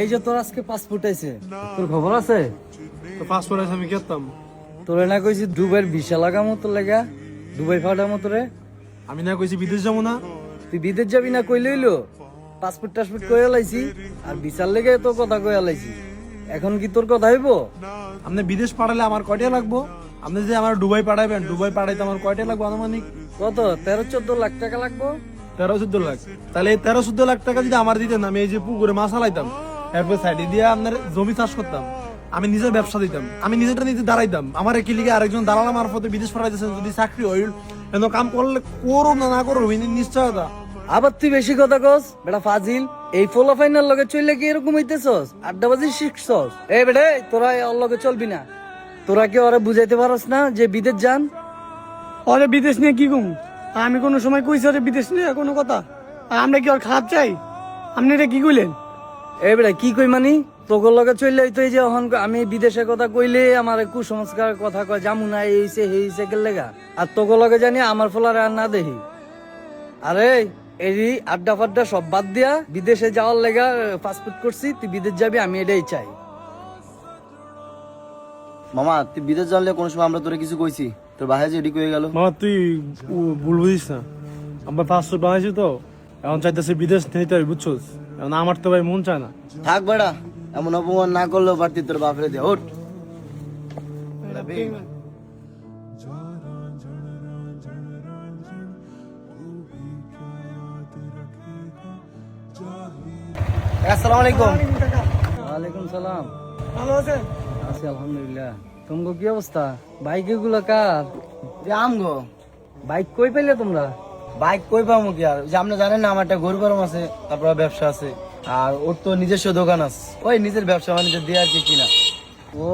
এই যে তোর আজকে পাসপোর্ট আইছে, তোর খবর আছে? পাসপোর্ট আছে আমি কেতাম। তোরে না কইছি দুবাইয়ের ভিসা লাগামো তোর লেগা, দুবাই ফাটামো তোরে। আমি না কইছি বিদেশ যাবো না। তুই বিদেশ যাবি না কই লইলো? পাসপোর্ট টাসপোর্ট কইয়া লাইছি আর ভিসার লেগে তোর কথা কইয়া লাইছি। এখন কি তোর কথা হইব? আপনি বিদেশ পাঠালে আমার কয়টা লাগবো? আপনি যে আমার দুবাই পাঠাবেন, দুবাই পাঠাইতে আমার কয়টা লাগবো আনুমানিক? কত 13-14 লাখ টাকা লাগবো। 13-14 লাখ। তাহলে এই 13-14 লাখ টাকা যদি আমার দিতেন, আমি এই যে পুকুরে মাছ হালাইতাম, এরপর সাইডে দিয়ে আপনার জমি চাষ করতাম, আমি নিজের ব্যবসা দিতাম, আমি নিজেরটা নিজে দাঁড়াইতাম। আমার কি লিগে আরেকজন দালাল মারফতে বিদেশ পাঠাইতেছেন, যদি চাকরি হইল এন কাম করলে করুন না করুন নিশ্চয়তা। আবার তুই বেশি কথা কস বেটা ফাজিল। এই ফলো ফাইনাল লগে চললে কি এরকম হইতেছস? আড্ডাবাজি শিখছস? এই বেটা তোরা ওর লগে চলবি না। তোরা কি ওরা বুঝাইতে পারস না যে বিদেশ যান? ওরে বিদেশ নিয়ে কি কম? আমি কোনো সময় কইছি ওরে বিদেশ নিয়ে কোনো কথা? আর আমরা কি ওর খারাপ চাই? আপনি এটা কি কইলেন? এই বেটা কি কই মানি? তোর লগে চললে তো এই যে আমি বিদেশের কথা কইলে আমার কুসংস্কার কথা কয়, জামু না এই হইছে এই হইছে গেলেগা। আর তোর লগে জানি আমার ফলারে আর না দেখি। আরে এই আড্ডা ফাড্ডা সব বাদ দিয়া বিদেশে যাওয়ার লেগা পাসপোর্ট করছি, তুই বিদেশ যাবি, আমি এটাই চাই। মামা তুই বিদেশ জানলে কোন সময় আমরা তোরে কিছু কইছি? তোর বাহে যে এডি কয়ে গেল। মামা তুই ভুল বুঝিস না, আমরা পাসপোর্ট বানাইছি তো, এখন চাইতেছে বিদেশ নিতে হবে, বুঝছোস? এখন আমার তো ভাই মন চায় না। থাক বেড়া, এমন অপমান না করলেও পারতি তোর বাপরে দিয়ে ওঠ। আসসালামু আলাইকুম। ওয়ালাইকুম সালাম। ভালো আছেন? আছি আলহামদুলিল্লাহ। তোমার কি অবস্থা? বাইক এগুলো কার? আমগো বাইক কই পাইলে তোমরা? বাইক কই পাবো কি আর? যে আপনি জানেন না আমার একটা গরু ফার্ম আছে, তারপর ব্যবসা আছে, আর ওর তো নিজস্ব দোকান আছে, ওই নিজের ব্যবসা বাণিজ্য দিয়ে আর কি কিনা। ও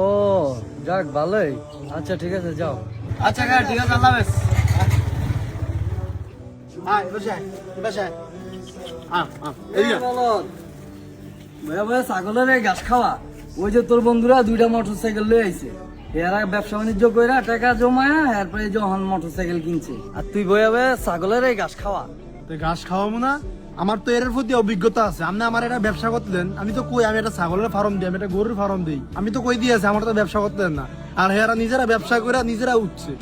যাক ভালোই। আচ্ছা ঠিক আছে যাও। আচ্ছা কাকা ঠিক আছে, আল্লাহ হাফেজ। হ্যাঁ বসায় বসায়। ভয়া ভয়া ছাগলের এই ঘাস খাওয়া। ওই যে তোর বন্ধুরা 2টা মোটরসাইকেল লয়ে আইছে, এরা ব্যবসা বাণিজ্য কইরা টাকা জমায়া এরপরে যখন মোটরসাইকেল কিনছে, আর তুই ভয়া ভয়া ছাগলের এই ঘাস খাওয়া। তো ঘাস খাওয়াবো না? আমার তো এর প্রতি অভিজ্ঞতা আছে। আপনি আমার এটা ব্যবসা করতে দেন, আমি তো কই আমি একটা ছাগলের ফার্ম দিই, আমি একটা গরুর ফার্ম দিই, আমি তো কই দিয়েছি আমার তো ব্যবসা করতে দেন না। আর হেরা নিজেরা ব্যবসা করে নিজেরা উঠছে।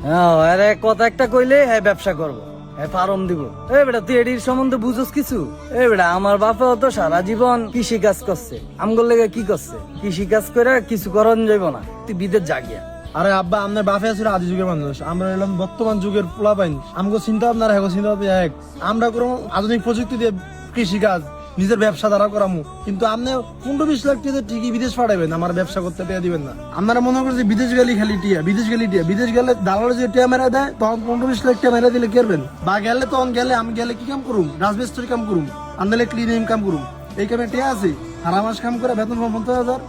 হ্যাঁ আরে কথা একটা কইলে হ্যাঁ ব্যবসা করবো, হ্যাঁ ফার্ম দিব। এই বেটা তুই এটির সম্বন্ধে বুঝোস কিছু? এই বেটা আমার বাপেও তো সারা জীবন কৃষি কাজ করছে, আমগোর লেগে কি করছে? কৃষি কাজ করে কিছু করন যাইব না, তুই বিদেশ জাগিয়া। আরে আব্বা, আপনার বাপে ছিল আদি যুগের মানুষ, আমরা এলাম বর্তমান যুগের পোলা পাইন। আমগো চিন্তা ভাবনা রাখো, চিন্তা ভাবনা এক। আমরা কোনো আধুনিক প্রযুক্তি দিয়ে কৃষি কাজ নিজের ব্যবসা দ্বারা করামু, কিন্তু আপনি 15-20 লাখ টাকা ঠিকই বিদেশ পাঠাবেন, আমার ব্যবসা করতে টিয়া দিবেন না। আপনারা মনে করেন যে বিদেশ গেলে খালি টিয়া, বিদেশ গেলে টিয়া, বিদেশ গেলে দালালে যে টিয়া মেরা দেয়, তখন 15-20 লাখ টাকা মেরা দিলে কেরবেন? বা গেলে তখন গেলে আমি গেলে কি কাম করুম? রাজমিস্ত্রি কাম করুম, আনলে ক্লিনিং কাম করুম। এই কামে টিয়া আছে, সারা মাস কাম করে বেতন 50,000।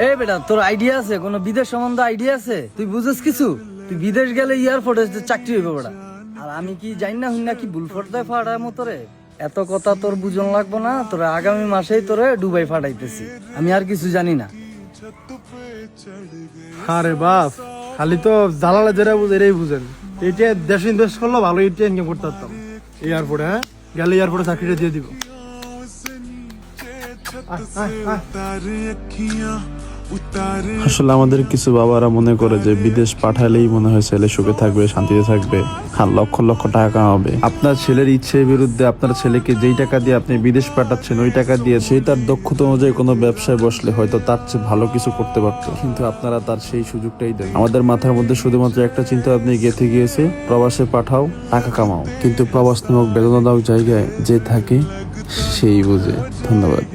এই বেটা তোর আইডিয়া আছে? কোন বিদেশ সম্বন্ধে আইডিয়া আছে? তুই বুঝিস কিছু? তুই বিদেশ গেলে এয়ারপোর্টে চাকরি হইবে বেটা। আর আমি কি জানি না হুইনা কি বুলফর্দায় ফাটায় মতরে? এত কথা তোর বুঝন লাগবো না, তোরে আগামী মাসেই তোরে দুবাই ফাটাইতেছি, আমি আর কিছু জানি না। আরে বাপ, খালি তো দালালে যেটা বুঝে এটাই বুঝেন। এটা দেশে ইনভেস্ট করলে ভালো এটা ইনকাম করতে পারতাম। এয়ারপোর্টে হ্যাঁ গেলে এয়ারপোর্টে চাকরিটা দিয়ে দিব। আসলে আমাদের কিছু বাবারা মনে করে যে বিদেশ পাঠালেই মনে হয় ছেলে সুখে থাকবে, শান্তিতে থাকবে, আর লক্ষ লক্ষ টাকা কামাবে। আপনার ছেলের ইচ্ছের বিরুদ্ধে আপনার ছেলেকে যেই টাকা দিয়ে আপনি বিদেশ পাঠাচ্ছেন, ওই টাকা দিয়ে সে তার দক্ষতা অনুযায়ী কোনো ব্যবসায় বসলে হয়তো তার চেয়ে ভালো কিছু করতে পারতো, কিন্তু আপনারা তার সেই সুযোগটাই দেন। আমাদের মাথার মধ্যে শুধুমাত্র একটা চিন্তা আপনি গেঁথে গিয়েছে, প্রবাসে পাঠাও, টাকা কামাও। কিন্তু প্রবাস নামক বেদনাদায়ক জায়গায় যে থাকে সেই বুঝে। ধন্যবাদ।